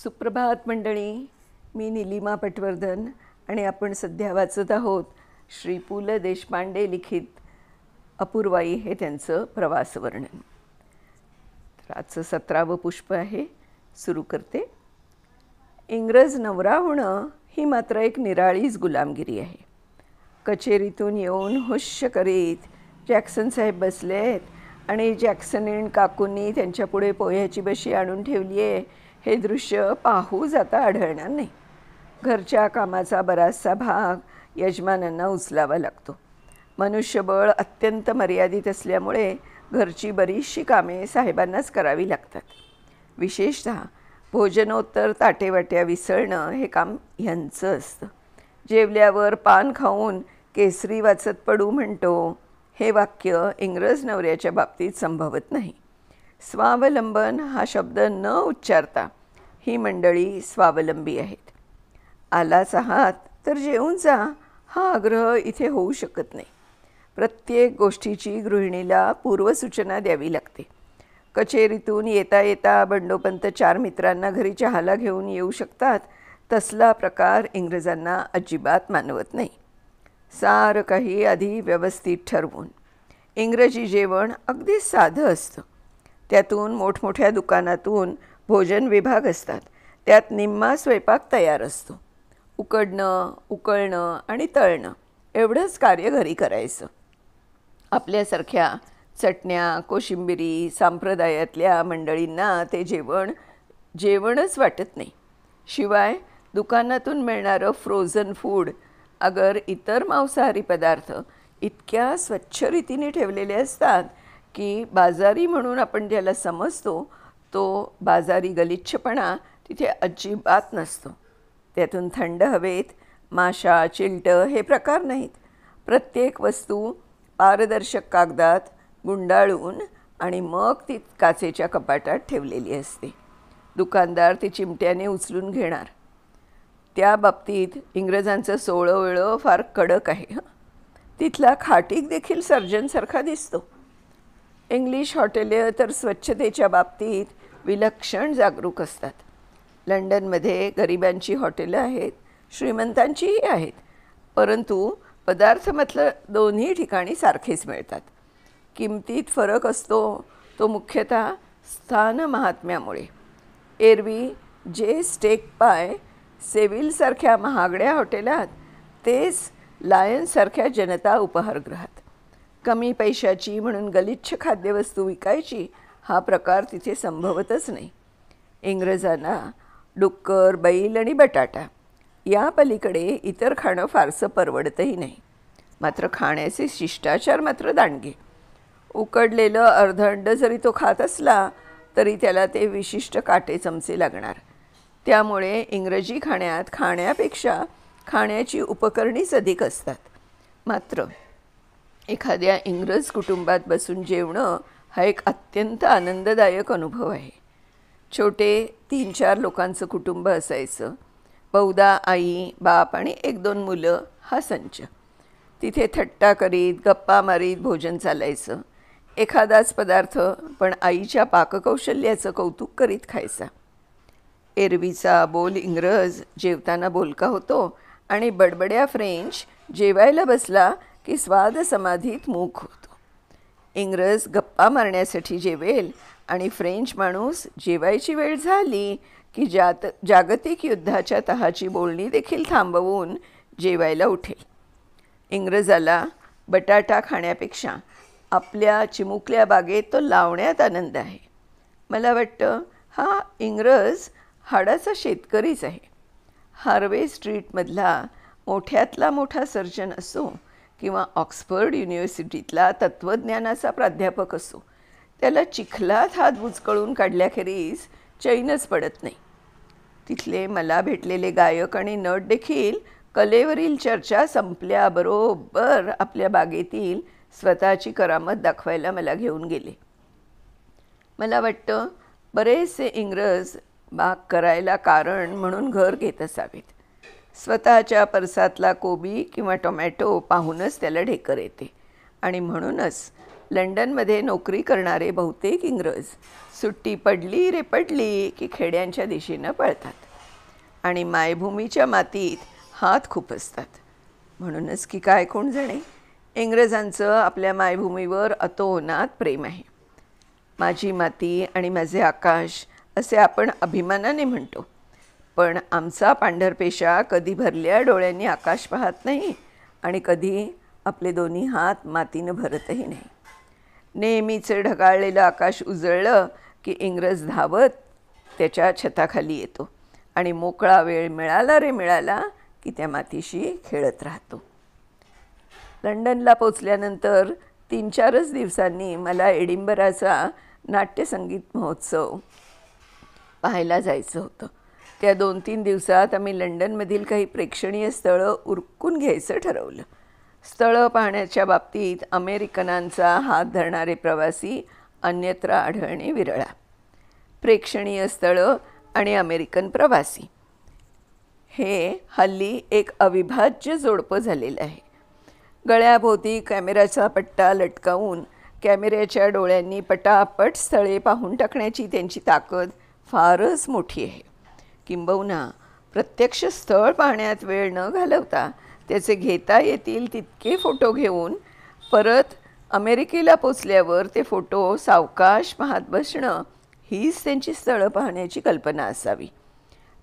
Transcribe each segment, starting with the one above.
सुप्रभात मंडळी. मी निलिमा पटवर्धन आणि आपण सध्या वाचत आहोत श्री पु ल देशपांडे लिखित अपूर्वाई हे त्यांचं प्रवासवर्णन. तर आजचं 17वं पुष्प आहे. सुरू करते. इंग्रज नवरा होणं ही मात्र एक निराळीच गुलामगिरी आहे. कचेरीतून येऊन हुश्य करीत जॅक्सन साहेब बसले आहेत आणि जॅक्सनीन काकूंनी त्यांच्यापुढे पोह्याची बशी आणून ठेवली आहे हे दृश्य पाहू जाता आढळणार नाही. घरच्या कामाचा बराचसा भाग यजमानांना उचलावा लागतो. मनुष्यबळ अत्यंत मर्यादित असल्यामुळे घरची बरीचशी कामे साहेबांनाच करावी लागतात. विशेषतः भोजनोत्तर ताटेवाट्या विसळणं हे काम ह्यांचं असतं. जेवल्यावर पान खाऊन केसरी वाचत पडू म्हणतो हे वाक्य इंग्रज नवऱ्याच्या बाबतीत संभवत नाही. स्वावलंबन हा शब्द न उच्चारता ही मंडळी स्वावलंबी आहेत. आलाच आहात तर जेवून जा हा आग्रह इथे होऊ शकत नाही. प्रत्येक गोष्टीची गृहिणीला पूर्वसूचना द्यावी लागते. कचेरीतून येता येता बंडोपंत 4 मित्रांना घरी चहाला घेऊन येऊ शकतात, तसला प्रकार इंग्रजांना अजिबात मानवत नाही. सारं काही आधी व्यवस्थित ठरवून. इंग्रजी जेवण अगदी साधं असतं. त्यातून मोठमोठ्या दुकानातून भोजन विभाग असतात. त्यात निम्मा स्वयंपाक तयार असतो. उकडणं, उकळणं आणि तळणं एवढंच कार्य घरी करायचं. आपल्यासारख्या चटण्या, कोशिंबिरी संप्रदायातल्या मंडळींना ते जेवणच वाटत नाही. शिवाय दुकानातून मिळणारं फ्रोझन फूड अगर इतर मांसाहारी पदार्थ इतक्या स्वच्छ रीतीने ठेवलेले असतात की बाजारी म्हणून आपण ज्याला समजतो तो बाजारी गलिच्छपणा तिथे अजिबात नसतो. त्यातून थंड हवेत माशा, चिलटं हे प्रकार नाहीत. प्रत्येक वस्तू पारदर्शक कागदात गुंडाळून आणि मग ती काचेच्या कपाटात ठेवलेली असते. दुकानदार ती चिमट्याने उचलून घेणार. त्या बाबतीत इंग्रजांचं सोळं फार कडक आहे. तिथला खाटीक देखील सर्जनसारखा दिसतो. इंग्लिश हॉटेलं तर स्वच्छतेच्या बाबतीत विलक्षण जागरूक असतात. लंडनमध्ये गरिबांची हॉटेलं आहेत, श्रीमंतांचीही आहेत, परंतु पदार्थ मात्र दोन्ही ठिकाणी सारखेच मिळतात. किमतीत फरक असतो तो मुख्यतः स्थान महात्म्यामुळे. एरवी जे स्टेक पाय सेविलसारख्या महागड्या हॉटेलात, तेच लायन्ससारख्या जनता उपहारगृहात. कमी पैशाची म्हणून गलिच्छ खाद्यवस्तू विकायची हा प्रकार तिथे संभवतच नाही. इंग्रजांना डुक्कर, बैल आणि बटाटा या पलीकडे इतर खाणं फारसं परवडतही नाही. मात्र खाण्याचे शिष्टाचार मात्र दांडगे. उकडलेलं अर्धंड जरी तो खात असला तरी त्याला ते विशिष्ट काटे चमचे लागणार. त्यामुळे इंग्रजी खाण्यापेक्षा खाण्याची उपकरणीच अधिक असतात. मात्र एखाद्या इंग्रज कुटुंबात बसून जेवणं हा एक अत्यंत आनंददायक अनुभव आहे. छोटे 3-4 लोकांचं कुटुंब असायचं. बहुधा आई, बाप आणि 1-2 मुलं हा संच. तिथे थट्टा करीत गप्पा मारीत भोजन चालायचं. एखादाच पदार्थ पण आईच्या पाककौशल्याचं कौतुक करीत खायचा. एरवीचा बोल इंग्रज जेवताना बोलका होतो आणि बडबड्या फ्रेंच जेवायला बसला की स्वाद समाधीत मूक होतो. इंग्रज गप्पा मारण्यासाठी जेवेल आणि फ्रेंच माणूस जेवायची वेळ झाली की जागतिक युद्धाच्या तहाची बोलणी देखील थांबवून जेवायला उठेल. इंग्रजाला बटाटा खाण्यापेक्षा आपल्या चिमुकल्या बागेत तो लावण्यात आनंद आहे. मला वाटतं हा इंग्रज हाडाचा शेतकरीच आहे. हार्वे स्ट्रीटमधला मोठ्यातला मोठा सर्जन असो किंवा ऑक्सफर्ड युनिव्हर्सिटीतला तत्त्वज्ञानाचा प्राध्यापक असो, त्याला चिखलात हात बुचकळून काढल्याखेरीज चैनच पडत नाही. तिथले मला भेटलेले गायक आणि नट देखील कलेवरील चर्चा संपल्याबरोबर आपल्या बागेतील स्वतःची करामत दाखवायला मला घेऊन गेले. मला वाटतं बरेचसे इंग्रज बाग करायला कारण म्हणून घर घेत असावेत. स्वतःच्या परसातला कोबी किंवा टोमॅटो पाहूनच त्याला ढेकर येते आणि म्हणूनच लंडनमध्ये नोकरी करणारे बहुतेक इंग्रज सुट्टी पडली रे पडली की खेड्यांच्या दिशेनं पळतात आणि मायभूमीच्या मातीत हात खुपसतात. म्हणूनच की काय कोण जाणे, इंग्रजांचं आपल्या मायभूमीवर अतोनात प्रेम आहे. माझी माती आणि माझे आकाश असे आपण अभिमानाने म्हणतो, पण आमचा पांढरपेशा कधी भरल्या डोळ्यांनी आकाश पाहत नाही आणि कधी आपले दोन्ही हात मातीनं भरतही नाही. नेहमीचे ढगाळलेलं आकाश उजळलं की इंग्रज धावत त्याच्या छताखाली येतो आणि मोकळा वेळ मिळाला रे मिळाला की त्या मातीशी खेळत राहतो. लंडनला पोचल्यानंतर 3-4 दिवसांनी मला एडिनबराचा नाट्यसंगीत महोत्सव पाहायला जायचं होतं. त्या 2-3 दिवसात आम्ही लंडनमधील काही प्रेक्षणीय स्थळं उरकून घ्यायचं ठरवलं. स्थळं पाहण्याच्या बाबतीत अमेरिकनांचा हात धरणारे प्रवासी अन्यत्र आढळणे विरळा. प्रेक्षणीय स्थळं आणि अमेरिकन प्रवासी हे हल्ली एक अविभाज्य जोडपं झालेलं आहे. गळ्याभोवती कॅमेऱ्याचा पट्टा लटकावून कॅमेऱ्याच्या डोळ्यांनी पटापट स्थळे पाहून टाकण्याची त्यांची ताकद फारच मोठी आहे. किंबहुना प्रत्यक्ष स्थळ पाहण्यात वेळ न घालवता त्याचे घेता येतील तितके फोटो घेऊन परत अमेरिकेला पोचल्यावर ते फोटो सावकाश पाहत बसणं हीच त्यांची स्थळं पाहण्याची कल्पना असावी.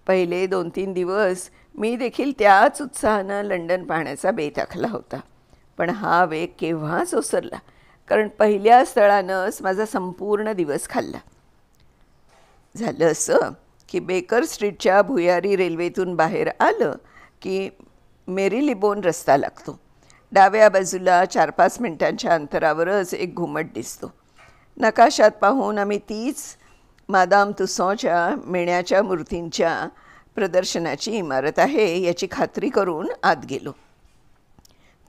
पहिले 2-3 दिवस मी देखील त्याच उत्साहानं लंडन पाहण्याचा बेत आखला होता. पण हा वेग केव्हाच ओसरला, कारण पहिल्या स्थळानंच माझा संपूर्ण दिवस खाल्ला. झालं असं की बेकर स्ट्रीटच्या भुयारी रेल्वेतून बाहेर आलं की मेरीलिबोन रस्ता लागतो. डाव्या बाजूला 4-5 मिनिटांच्या अंतरावरच एक घुमट दिसतो. नकाशात पाहून आम्ही तीच मादाम तुसॉच्या मेण्याच्या मूर्तींच्या प्रदर्शनाची इमारत आहे याची खात्री करून आत गेलो.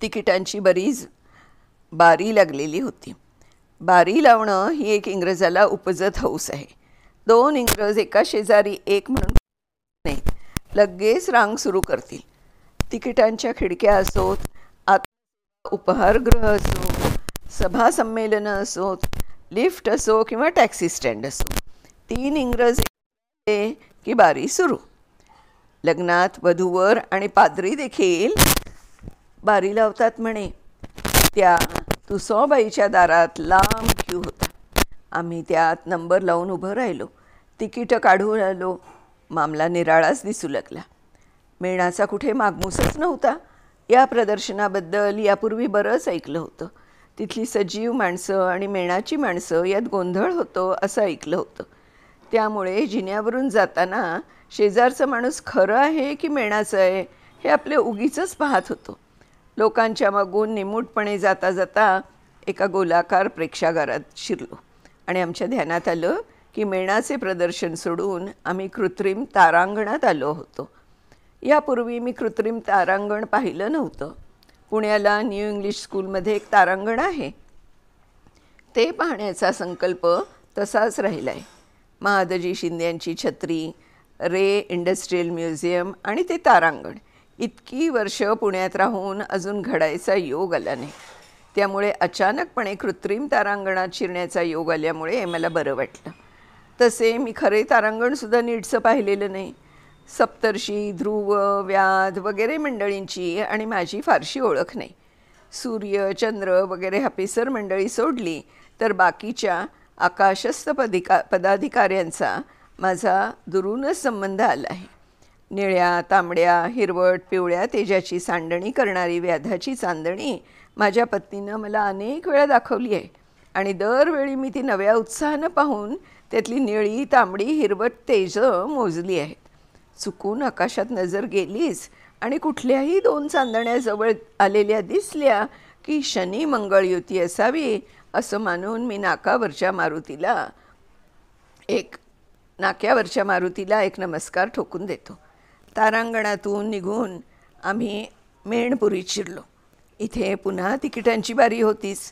तिकिटांची बरीच बारी लागलेली होती. बारी लावणं ही एक इंग्रजाला उपजत हौस आहे. 2 इंग्रज एका शेजारी एक म्हणून नाही, लगेच रांग सुरू करतील. तिकिटांच्या खिडक्या असोत, आत उपहारगृह असो, सभा संमेलनं असोत, लिफ्ट असो किंवा टॅक्सी स्टँड असो, 3 इंग्रज की बारी सुरू. लग्नात वधूवर आणि पाद्री देखील बारी लावतात म्हणे. त्या तुसॉबाईच्या दारात लांब क्यू होता. आम्ही त्यात नंबर लावून उभं राहिलो. तिकीटं काढून आलो. मामला निराळाच दिसू लागला. मेणाचा कुठे मागमूसच नव्हता. या प्रदर्शनाबद्दल यापूर्वी बरंच ऐकलं होतं. तिथली सजीव माणसं आणि मेणाची माणसं यात गोंधळ होतो असं ऐकलं होतं. त्यामुळे जिन्यावरून जाताना शेजारचं माणूस खरं आहे की मेणाचं आहे हे आपले उगीचंच पाहत होतो. लोकांच्या मागून निमूटपणे जाता जाता एका गोलाकार प्रेक्षागारात शिरलो आणि आमच्या ध्यानात आलं की मेणाचे प्रदर्शन सोडून आम्ही कृत्रिम तारांगणात आलो होतो. यापूर्वी मी कृत्रिम तारांगण पाहिलं नव्हतं. पुण्याला न्यू इंग्लिश स्कूलमध्ये एक तारांगण आहे. ते पाहण्याचा संकल्प तसाच राहिला आहे. महादजी शिंद्यांची छत्री, रे इंडस्ट्रियल म्युझियम आणि ते तारांगण इतकी वर्ष पुण्यात राहून अजून घडायचा योग आला नाही. त्यामुळे अचानकपणे कृत्रिम तारांगणात शिरण्याचा योग आल्यामुळे मला बरं वाटलं. तसे मी खरे तारांगणसुद्धा नीटसं पाहिलेलं नाही. सप्तर्षी, ध्रुव, व्याध वगैरे मंडळींची आणि माझी फारशी ओळख नाही. सूर्य, चंद्र वगैरे हपेसर मंडळी सोडली तर बाकीच्या आकाशस्थ पदाधिकाऱ्यांचा माझा दुरूनच संबंध आला आहे. निळ्या, तांबड्या, हिरवट, पिवळ्या तेजाची सांडणी करणारी व्याधाची चांदणी माझ्या पत्नीनं मला अनेक वेळा दाखवली आहे आणि दरवेळी मी ती नव्या उत्साहानं पाहून त्यातली निळी, तांबडी, हिरवट तेजं मोजली आहेत. चुकून आकाशात नजर गेलीच आणि कुठल्याही 2 चांदण्या जवळ आलेल्या दिसल्या की शनी मंगळ युती असावी असं मानून मी नाक्यावरच्या मारुतीला एक नमस्कार ठोकून देतो. तारांगणातून निघून आम्ही मेणपुरीत शिरलो. इथे पुन्हा तिकिटांची बारी होतीच.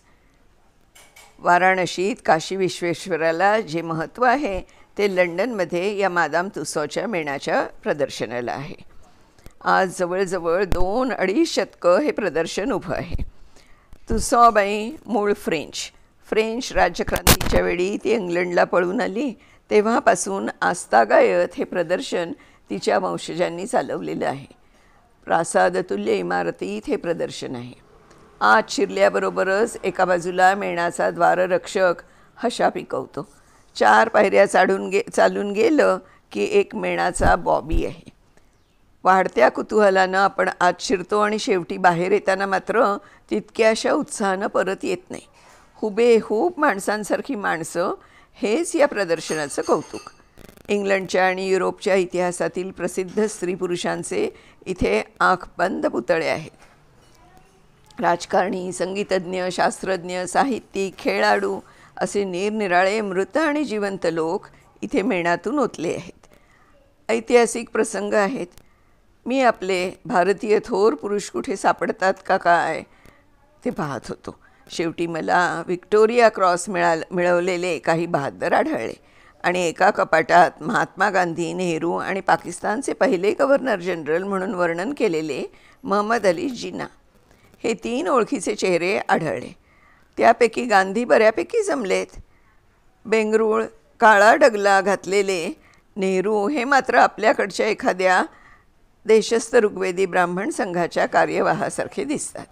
वाराणसीत काशी विश्वेश्वराला जे महत्त्व आहे ते लंडनमध्ये या मादाम तुसॉच्या मेणाच्या प्रदर्शनाला आहे. आज जवळजवळ 2-2.5 शतकं हे प्रदर्शन उभं आहे. तुसॉबाई मूळ फ्रेंच राज्यक्रांतीच्या वेळी ती इंग्लंडला पळून आली तेव्हापासून आस्तागायत हे प्रदर्शन तिच्या वंशजांनी चालवलेलं आहे. प्रासादतुल्य इमारतीत हे प्रदर्शन आहे. आत शिरल्याबरोबरच एका बाजूला मेणाचा द्वाररक्षक हशा पिकवतो. 4 पायऱ्या चालून गेलं की एक मेणाचा बॉबी आहे. वाढत्या कुतूहलानं आपण आत शिरतो आणि शेवटी बाहेर येताना मात्र तितक्याशा उत्साहानं परत येत नाही. हुबेहूब माणसांसारखी माणसं हेच या प्रदर्शनाचं कौतुक. इंग्लंडच्या आणि युरोपच्या इतिहासातील प्रसिद्ध स्त्री पुरुषांचे इथे आंखबंद पुतळे आहेत. राजकारणी, संगीतज्ञ, शास्त्रज्ञ, साहित्यिक, खेळाडू असे निरनिराळे मृत आणि जिवंत लोक इथे मेणातून ओतले आहेत. ऐतिहासिक प्रसंग आहेत. मी आपले भारतीय थोर पुरुष कुठे सापडतात का काय ते पाहत होतो. शेवटी मला व्हिक्टोरिया क्रॉस मिळवलेले काही बहादर आढळले आणि एका कपाटात महात्मा गांधी, नेहरू आणि पाकिस्तानचे पहिले गव्हर्नर जनरल म्हणून वर्णन केलेले महम्मद अली जिना हे 3 ओळखीचे चेहरे आढळले. त्यापैकी गांधी बऱ्यापैकी जमलेत. बेंगरूळ काळा डगला घातलेले नेहरू हे मात्र आपल्याकडच्या एखाद्या देशस्थ ऋग्वेदी ब्राह्मण संघाच्या कार्यवाहासारखे दिसतात.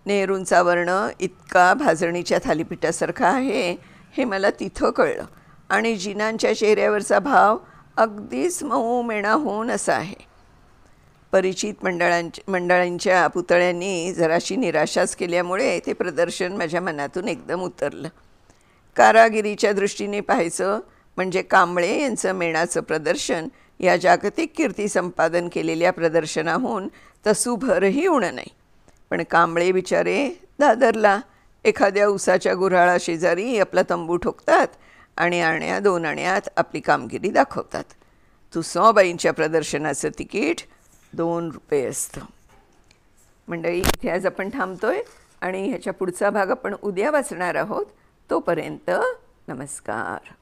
नेहरूंचा वर्ण इतका भाजणीच्या थालीपीठासारखा आहे हे मला तिथं कळलं आणि जिनांच्या चेहऱ्यावरचा भाव अगदीच मऊ मेणा होऊन असा आहे. परिचित मंडळींच्या पुतळ्यांनी जराशी निराशाच केल्यामुळे ते प्रदर्शन माझ्या मनातून एकदम उतरलं. कारागिरीच्या दृष्टीने पाहायचं म्हणजे कांबळे यांचं मेणाचं प्रदर्शन या जागतिक कीर्ती संपादन केलेल्या प्रदर्शनाहून तसूभरही उणं नाही. पण कांबळे बिचारे दादरला एखाद्या उसाच्या गुऱ्हाळाशेजारी आपला तंबू ठोकतात आणि आण्या 2 आण्यात आपली कामगिरी दाखवतात. तुसोबाईंच्या प्रदर्शनाचं तिकीट 2 रुपये असतं. मंडळी, इथे आज आपण थांबतोय आणि ह्याच्या पुढचा भाग आपण उद्या वाचणार आहोत. तोपर्यंत नमस्कार.